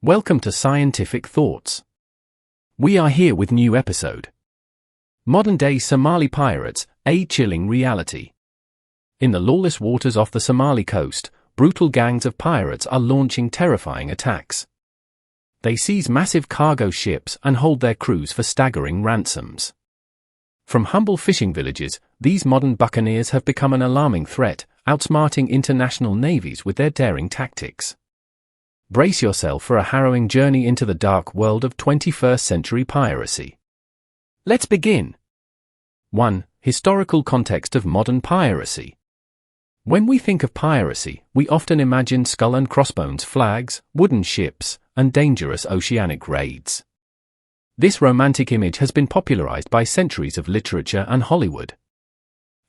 Welcome to Scientific Thoughts. We are here with new episode. Modern-day Somali pirates, a chilling reality. In the lawless waters off the Somali coast, brutal gangs of pirates are launching terrifying attacks. They seize massive cargo ships and hold their crews for staggering ransoms. From humble fishing villages, these modern buccaneers have become an alarming threat, outsmarting international navies with their daring tactics. Brace yourself for a harrowing journey into the dark world of 21st century piracy. Let's begin. 1. Historical context of modern piracy. When we think of piracy, we often imagine skull and crossbones flags, wooden ships, and dangerous oceanic raids. This romantic image has been popularized by centuries of literature and Hollywood.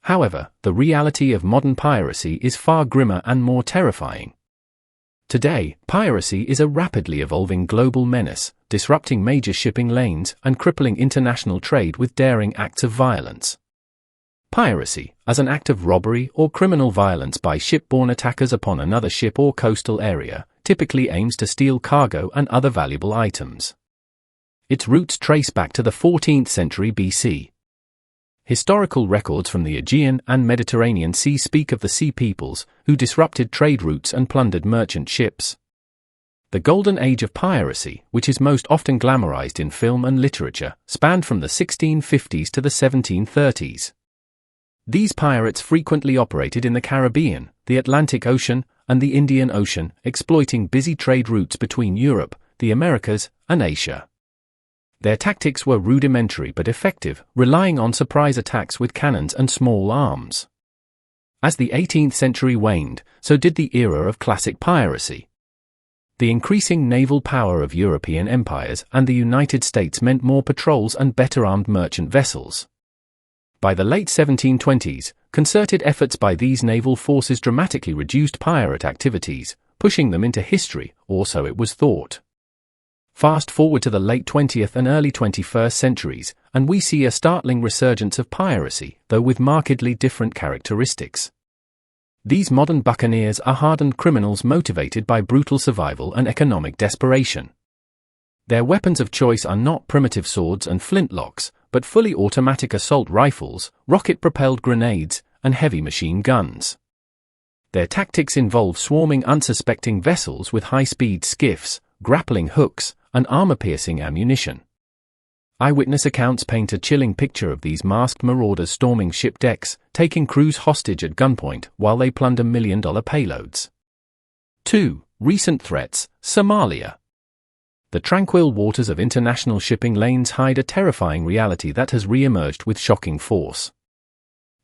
However, the reality of modern piracy is far grimmer and more terrifying. Today, piracy is a rapidly evolving global menace, disrupting major shipping lanes and crippling international trade with daring acts of violence. Piracy, as an act of robbery or criminal violence by shipborne attackers upon another ship or coastal area, typically aims to steal cargo and other valuable items. Its roots trace back to the 14th century BC. Historical records from the Aegean and Mediterranean Sea speak of the sea peoples who disrupted trade routes and plundered merchant ships. The golden age of piracy, which is most often glamorized in film and literature, spanned from the 1650s to the 1730s. These pirates frequently operated in the Caribbean, the Atlantic Ocean, and the Indian Ocean, exploiting busy trade routes between Europe, the Americas, and Asia. Their tactics were rudimentary but effective, relying on surprise attacks with cannons and small arms. As the 18th century waned, so did the era of classic piracy. The increasing naval power of European empires and the United States meant more patrols and better armed merchant vessels. By the late 1720s, concerted efforts by these naval forces dramatically reduced pirate activities, pushing them into history, or so it was thought. Fast forward to the late 20th and early 21st centuries, and we see a startling resurgence of piracy, though with markedly different characteristics. These modern buccaneers are hardened criminals motivated by brutal survival and economic desperation. Their weapons of choice are not primitive swords and flintlocks, but fully automatic assault rifles, rocket-propelled grenades, and heavy machine guns. Their tactics involve swarming unsuspecting vessels with high-speed skiffs, grappling hooks, and armor-piercing ammunition. Eyewitness accounts paint a chilling picture of these masked marauders storming ship decks, taking crews hostage at gunpoint while they plunder million-dollar payloads. 2. Recent threats, Somalia. The tranquil waters of international shipping lanes hide a terrifying reality that has re-emerged with shocking force.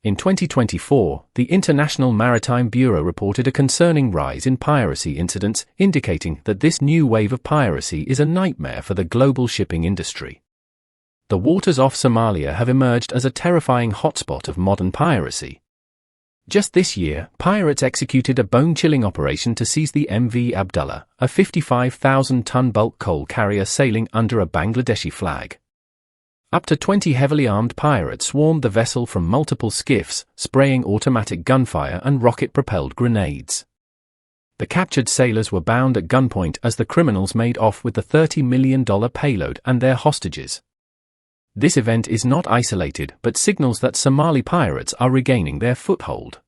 In 2024, the International Maritime Bureau reported a concerning rise in piracy incidents, indicating that this new wave of piracy is a nightmare for the global shipping industry. The waters off Somalia have emerged as a terrifying hotspot of modern piracy. Just this year, pirates executed a bone-chilling operation to seize the MV Abdullah, a 55,000-ton bulk coal carrier sailing under a Bangladeshi flag. Up to 20 heavily armed pirates swarmed the vessel from multiple skiffs, spraying automatic gunfire and rocket-propelled grenades. The captured sailors were bound at gunpoint as the criminals made off with the $30 million payload and their hostages. This event is not isolated but signals that Somali pirates are regaining their foothold.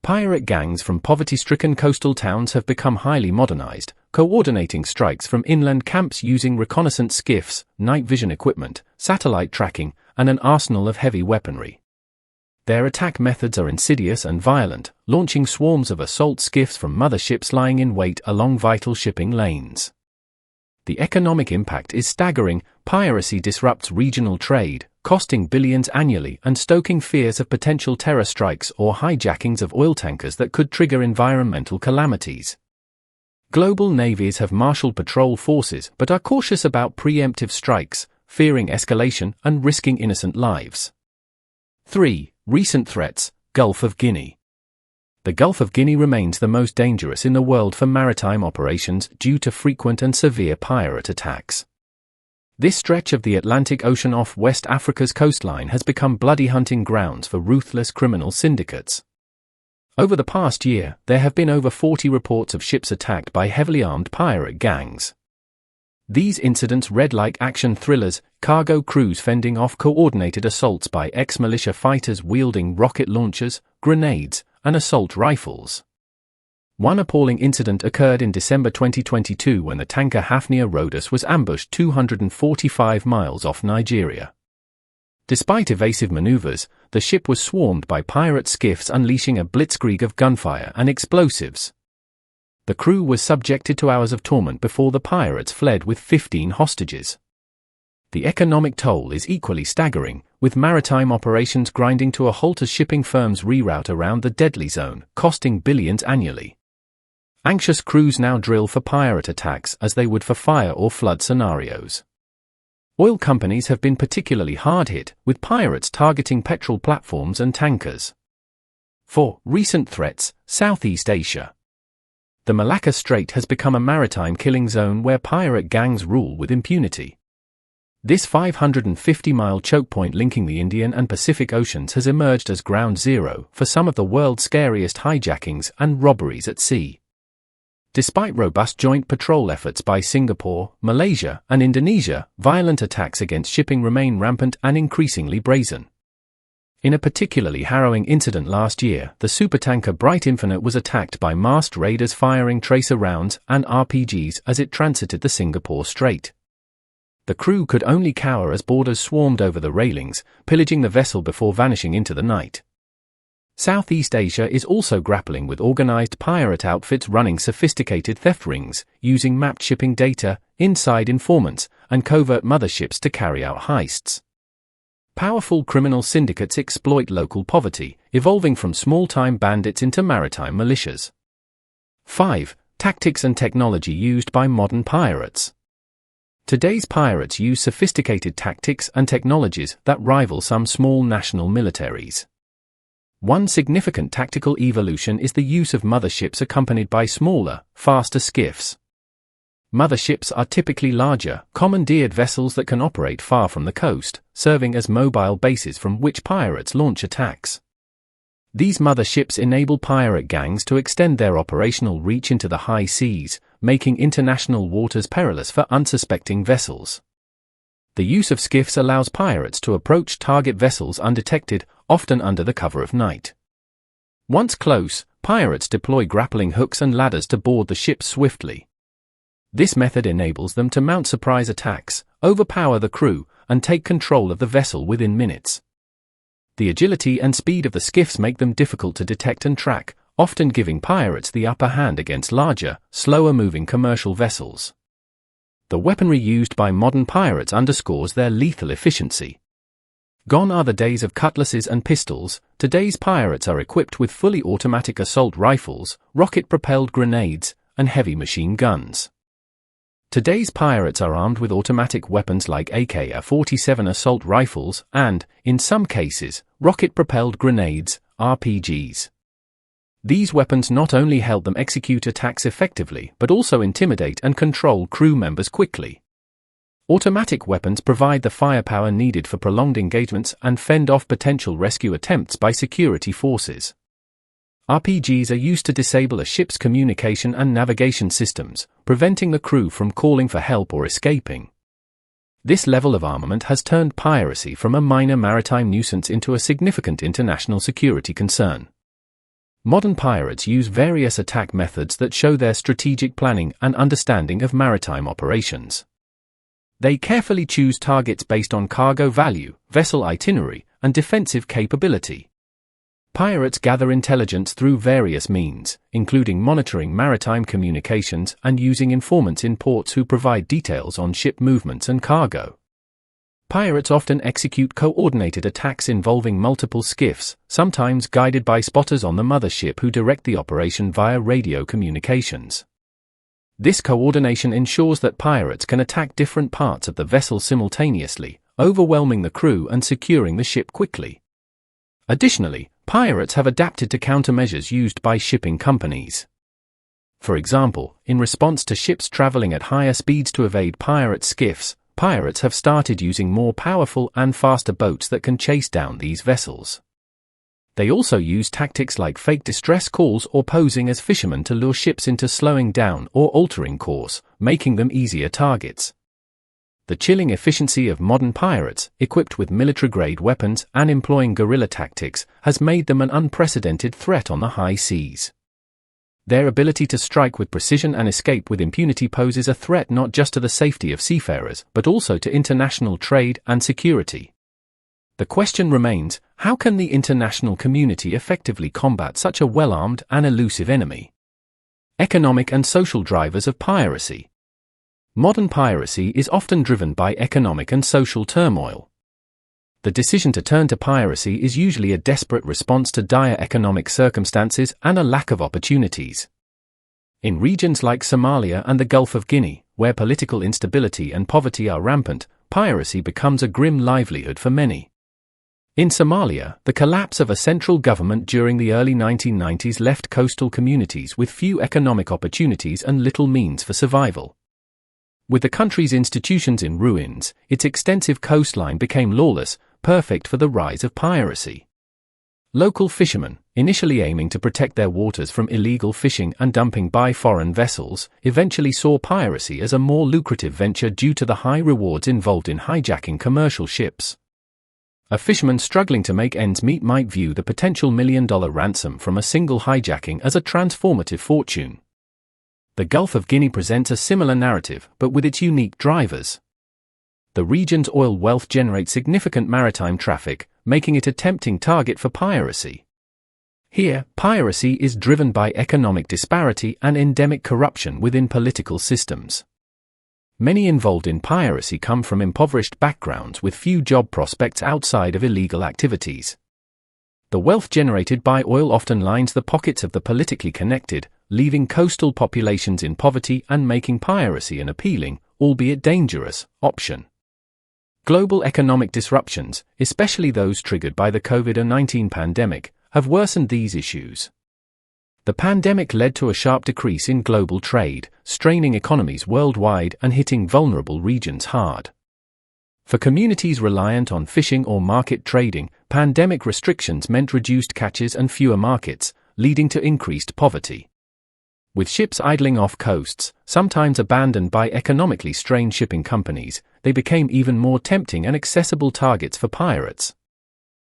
Pirate gangs from poverty-stricken coastal towns have become highly modernized, coordinating strikes from inland camps using reconnaissance skiffs, night vision equipment, satellite tracking, and an arsenal of heavy weaponry. Their attack methods are insidious and violent, launching swarms of assault skiffs from motherships lying in wait along vital shipping lanes. The economic impact is staggering. Piracy disrupts regional trade, costing billions annually and stoking fears of potential terror strikes or hijackings of oil tankers that could trigger environmental calamities. Global navies have marshaled patrol forces but are cautious about preemptive strikes, fearing escalation and risking innocent lives. 3. Recent threats, Gulf of Guinea. The Gulf of Guinea remains the most dangerous in the world for maritime operations due to frequent and severe pirate attacks. This stretch of the Atlantic Ocean off West Africa's coastline has become bloody hunting grounds for ruthless criminal syndicates. Over the past year, there have been over 40 reports of ships attacked by heavily armed pirate gangs. These incidents read like action thrillers, cargo crews fending off coordinated assaults by ex-militia fighters wielding rocket launchers, grenades, and assault rifles. One appalling incident occurred in December 2022 when the tanker Hafnia Rhodus was ambushed 245 miles off Nigeria. Despite evasive maneuvers, the ship was swarmed by pirate skiffs unleashing a blitzkrieg of gunfire and explosives. The crew was subjected to hours of torment before the pirates fled with 15 hostages. The economic toll is equally staggering, with maritime operations grinding to a halt as shipping firms reroute around the deadly zone, costing billions annually. Anxious crews now drill for pirate attacks as they would for fire or flood scenarios. Oil companies have been particularly hard hit, with pirates targeting petrol platforms and tankers. 4. Recent threats: Southeast Asia. The Malacca Strait has become a maritime killing zone where pirate gangs rule with impunity. This 550-mile choke point linking the Indian and Pacific Oceans has emerged as ground zero for some of the world's scariest hijackings and robberies at sea. Despite robust joint patrol efforts by Singapore, Malaysia, and Indonesia, violent attacks against shipping remain rampant and increasingly brazen. In a particularly harrowing incident last year, the supertanker Bright Infinite was attacked by masked raiders firing tracer rounds and RPGs as it transited the Singapore Strait. The crew could only cower as boarders swarmed over the railings, pillaging the vessel before vanishing into the night. Southeast Asia is also grappling with organized pirate outfits running sophisticated theft rings, using mapped shipping data, inside informants, and covert motherships to carry out heists. Powerful criminal syndicates exploit local poverty, evolving from small-time bandits into maritime militias. 5. Tactics and technology used by modern pirates. Today's pirates use sophisticated tactics and technologies that rival some small national militaries. One significant tactical evolution is the use of motherships accompanied by smaller, faster skiffs. Motherships are typically larger, commandeered vessels that can operate far from the coast, serving as mobile bases from which pirates launch attacks. These motherships enable pirate gangs to extend their operational reach into the high seas, making international waters perilous for unsuspecting vessels. The use of skiffs allows pirates to approach target vessels undetected, often under the cover of night. Once close, pirates deploy grappling hooks and ladders to board the ships swiftly. This method enables them to mount surprise attacks, overpower the crew, and take control of the vessel within minutes. The agility and speed of the skiffs make them difficult to detect and track, often giving pirates the upper hand against larger, slower-moving commercial vessels. The weaponry used by modern pirates underscores their lethal efficiency. Gone are the days of cutlasses and pistols. Today's pirates are equipped with fully automatic assault rifles, rocket-propelled grenades, and heavy machine guns. Today's pirates are armed with automatic weapons like AK-47 assault rifles and, in some cases, rocket-propelled grenades, RPGs. These weapons not only help them execute attacks effectively but also intimidate and control crew members quickly. Automatic weapons provide the firepower needed for prolonged engagements and fend off potential rescue attempts by security forces. RPGs are used to disable a ship's communication and navigation systems, preventing the crew from calling for help or escaping. This level of armament has turned piracy from a minor maritime nuisance into a significant international security concern. Modern pirates use various attack methods that show their strategic planning and understanding of maritime operations. They carefully choose targets based on cargo value, vessel itinerary, and defensive capability. Pirates gather intelligence through various means, including monitoring maritime communications and using informants in ports who provide details on ship movements and cargo. Pirates often execute coordinated attacks involving multiple skiffs, sometimes guided by spotters on the mothership who direct the operation via radio communications. This coordination ensures that pirates can attack different parts of the vessel simultaneously, overwhelming the crew and securing the ship quickly. Additionally, pirates have adapted to countermeasures used by shipping companies. For example, in response to ships traveling at higher speeds to evade pirate skiffs, pirates have started using more powerful and faster boats that can chase down these vessels. They also use tactics like fake distress calls or posing as fishermen to lure ships into slowing down or altering course, making them easier targets. The chilling efficiency of modern pirates, equipped with military-grade weapons and employing guerrilla tactics, has made them an unprecedented threat on the high seas. Their ability to strike with precision and escape with impunity poses a threat not just to the safety of seafarers but also to international trade and security. The question remains, how can the international community effectively combat such a well-armed and elusive enemy? Economic and social drivers of piracy. Modern piracy is often driven by economic and social turmoil. The decision to turn to piracy is usually a desperate response to dire economic circumstances and a lack of opportunities. In regions like Somalia and the Gulf of Guinea, where political instability and poverty are rampant, piracy becomes a grim livelihood for many. In Somalia, the collapse of a central government during the early 1990s left coastal communities with few economic opportunities and little means for survival. With the country's institutions in ruins, its extensive coastline became lawless, perfect for the rise of piracy. Local fishermen, initially aiming to protect their waters from illegal fishing and dumping by foreign vessels, eventually saw piracy as a more lucrative venture due to the high rewards involved in hijacking commercial ships. A fisherman struggling to make ends meet might view the potential million-dollar ransom from a single hijacking as a transformative fortune. The Gulf of Guinea presents a similar narrative, but with its unique drivers. The region's oil wealth generates significant maritime traffic, making it a tempting target for piracy. Here, piracy is driven by economic disparity and endemic corruption within political systems. Many involved in piracy come from impoverished backgrounds with few job prospects outside of illegal activities. The wealth generated by oil often lines the pockets of the politically connected, leaving coastal populations in poverty and making piracy an appealing, albeit dangerous, option. Global economic disruptions, especially those triggered by the COVID-19 pandemic, have worsened these issues. The pandemic led to a sharp decrease in global trade, straining economies worldwide and hitting vulnerable regions hard. For communities reliant on fishing or market trading, pandemic restrictions meant reduced catches and fewer markets, leading to increased poverty. With ships idling off coasts, sometimes abandoned by economically strained shipping companies, they became even more tempting and accessible targets for pirates.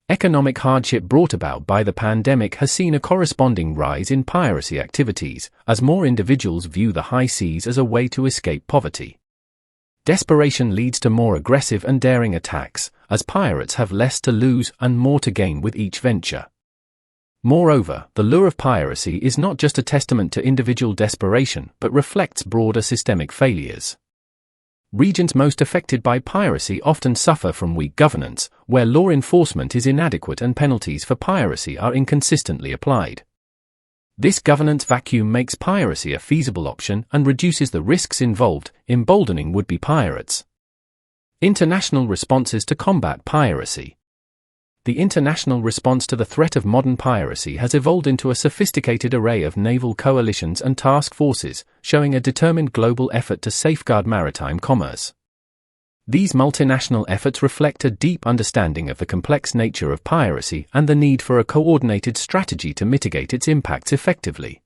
Economic hardship brought about by the pandemic has seen a corresponding rise in piracy activities, as more individuals view the high seas as a way to escape poverty. Desperation leads to more aggressive and daring attacks, as pirates have less to lose and more to gain with each venture. Moreover, the lure of piracy is not just a testament to individual desperation but reflects broader systemic failures. Regions most affected by piracy often suffer from weak governance, where law enforcement is inadequate and penalties for piracy are inconsistently applied. This governance vacuum makes piracy a feasible option and reduces the risks involved, emboldening would-be pirates. International responses to combat piracy. The international response to the threat of modern piracy has evolved into a sophisticated array of naval coalitions and task forces, showing a determined global effort to safeguard maritime commerce. These multinational efforts reflect a deep understanding of the complex nature of piracy and the need for a coordinated strategy to mitigate its impacts effectively.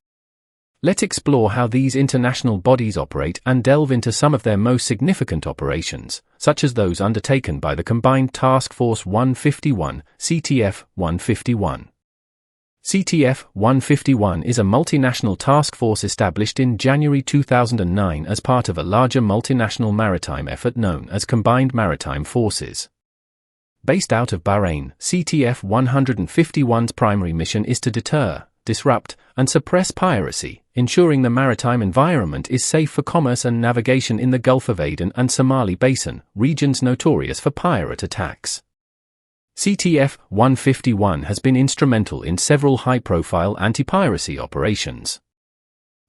Let's explore how these international bodies operate and delve into some of their most significant operations, such as those undertaken by the Combined Task Force 151, CTF 151. CTF 151 is a multinational task force established in January 2009 as part of a larger multinational maritime effort known as Combined Maritime Forces. Based out of Bahrain, CTF 151's primary mission is to deter, disrupt, and suppress piracy, ensuring the maritime environment is safe for commerce and navigation in the Gulf of Aden and Somali Basin, regions notorious for pirate attacks. CTF 151 has been instrumental in several high-profile anti-piracy operations.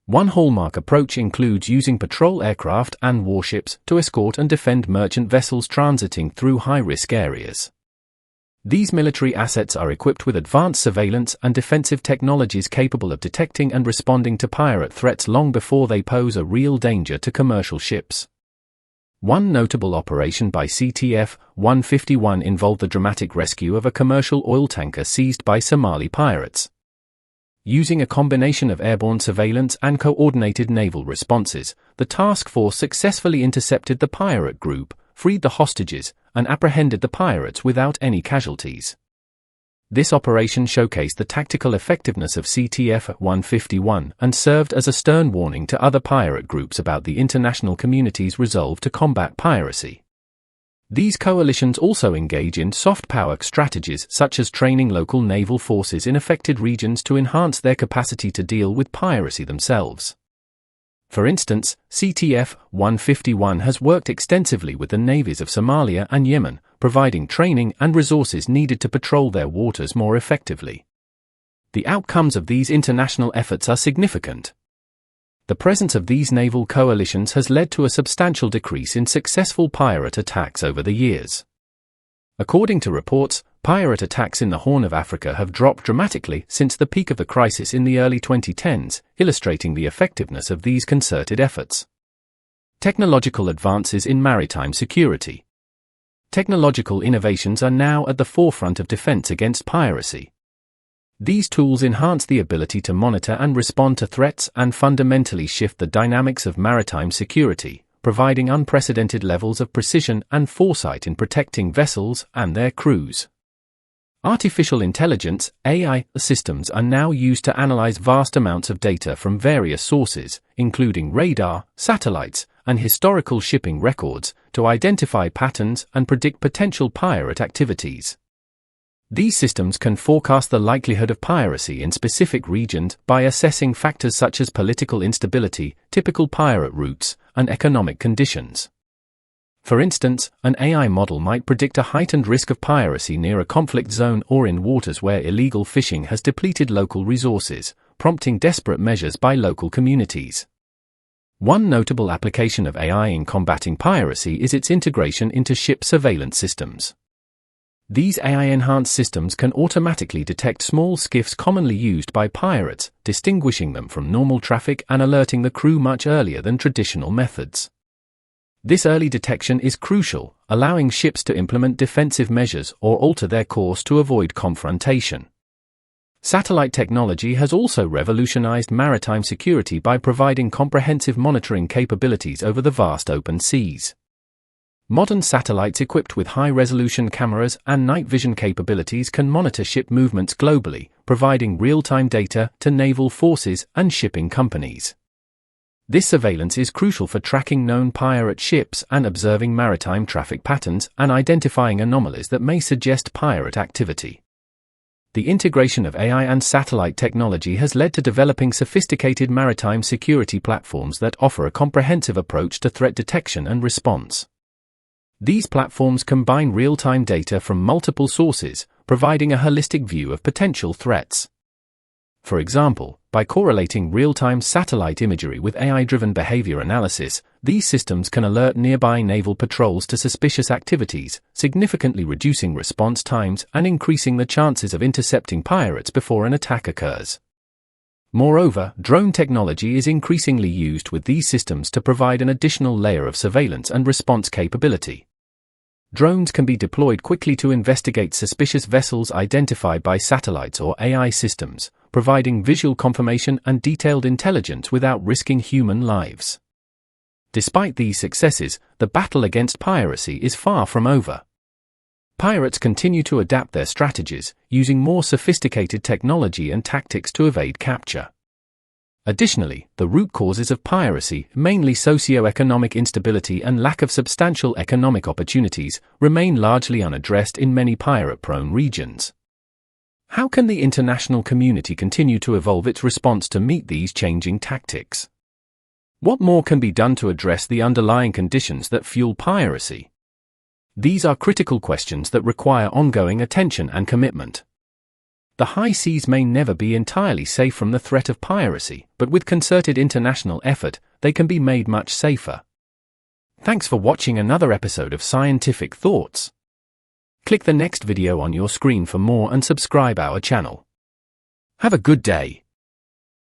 One hallmark approach includes using patrol aircraft and warships to escort and defend merchant vessels transiting through high-risk areas. These military assets are equipped with advanced surveillance and defensive technologies capable of detecting and responding to pirate threats long before they pose a real danger to commercial ships. One notable operation by CTF 151 involved the dramatic rescue of a commercial oil tanker seized by Somali pirates. Using a combination of airborne surveillance and coordinated naval responses, the task force successfully intercepted the pirate group, freed the hostages, and apprehended the pirates without any casualties. This operation showcased the tactical effectiveness of CTF-151 and served as a stern warning to other pirate groups about the international community's resolve to combat piracy. These coalitions also engage in soft power strategies such as training local naval forces in affected regions to enhance their capacity to deal with piracy themselves. For instance, CTF-151 has worked extensively with the navies of Somalia and Yemen, providing training and resources needed to patrol their waters more effectively. The outcomes of these international efforts are significant. The presence of these naval coalitions has led to a substantial decrease in successful pirate attacks over the years. According to reports, pirate attacks in the Horn of Africa have dropped dramatically since the peak of the crisis in the early 2010s, illustrating the effectiveness of these concerted efforts. Technological advances in maritime security. Technological innovations are now at the forefront of defense against piracy. These tools enhance the ability to monitor and respond to threats and fundamentally shift the dynamics of maritime security, providing unprecedented levels of precision and foresight in protecting vessels and their crews. Artificial intelligence (AI) systems are now used to analyze vast amounts of data from various sources, including radar, satellites, and historical shipping records, to identify patterns and predict potential pirate activities. These systems can forecast the likelihood of piracy in specific regions by assessing factors such as political instability, typical pirate routes, and economic conditions. For instance, an AI model might predict a heightened risk of piracy near a conflict zone or in waters where illegal fishing has depleted local resources, prompting desperate measures by local communities. One notable application of AI in combating piracy is its integration into ship surveillance systems. These AI-enhanced systems can automatically detect small skiffs commonly used by pirates, distinguishing them from normal traffic and alerting the crew much earlier than traditional methods. This early detection is crucial, allowing ships to implement defensive measures or alter their course to avoid confrontation. Satellite technology has also revolutionized maritime security by providing comprehensive monitoring capabilities over the vast open seas. Modern satellites equipped with high-resolution cameras and night vision capabilities can monitor ship movements globally, providing real-time data to naval forces and shipping companies. This surveillance is crucial for tracking known pirate ships and observing maritime traffic patterns and identifying anomalies that may suggest pirate activity. The integration of AI and satellite technology has led to developing sophisticated maritime security platforms that offer a comprehensive approach to threat detection and response. These platforms combine real-time data from multiple sources, providing a holistic view of potential threats. For example, by correlating real-time satellite imagery with AI-driven behavior analysis, these systems can alert nearby naval patrols to suspicious activities, significantly reducing response times and increasing the chances of intercepting pirates before an attack occurs. Moreover, drone technology is increasingly used with these systems to provide an additional layer of surveillance and response capability. Drones can be deployed quickly to investigate suspicious vessels identified by satellites or AI systems, providing visual confirmation and detailed intelligence without risking human lives. Despite these successes, the battle against piracy is far from over. Pirates continue to adapt their strategies, using more sophisticated technology and tactics to evade capture. Additionally, the root causes of piracy, mainly socio-economic instability and lack of substantial economic opportunities, remain largely unaddressed in many pirate-prone regions. How can the international community continue to evolve its response to meet these changing tactics? What more can be done to address the underlying conditions that fuel piracy? These are critical questions that require ongoing attention and commitment. The high seas may never be entirely safe from the threat of piracy, but with concerted international effort, they can be made much safer. Thanks for watching another episode of Scientific Thoughts. Click the next video on your screen for more and subscribe our channel. Have a good day.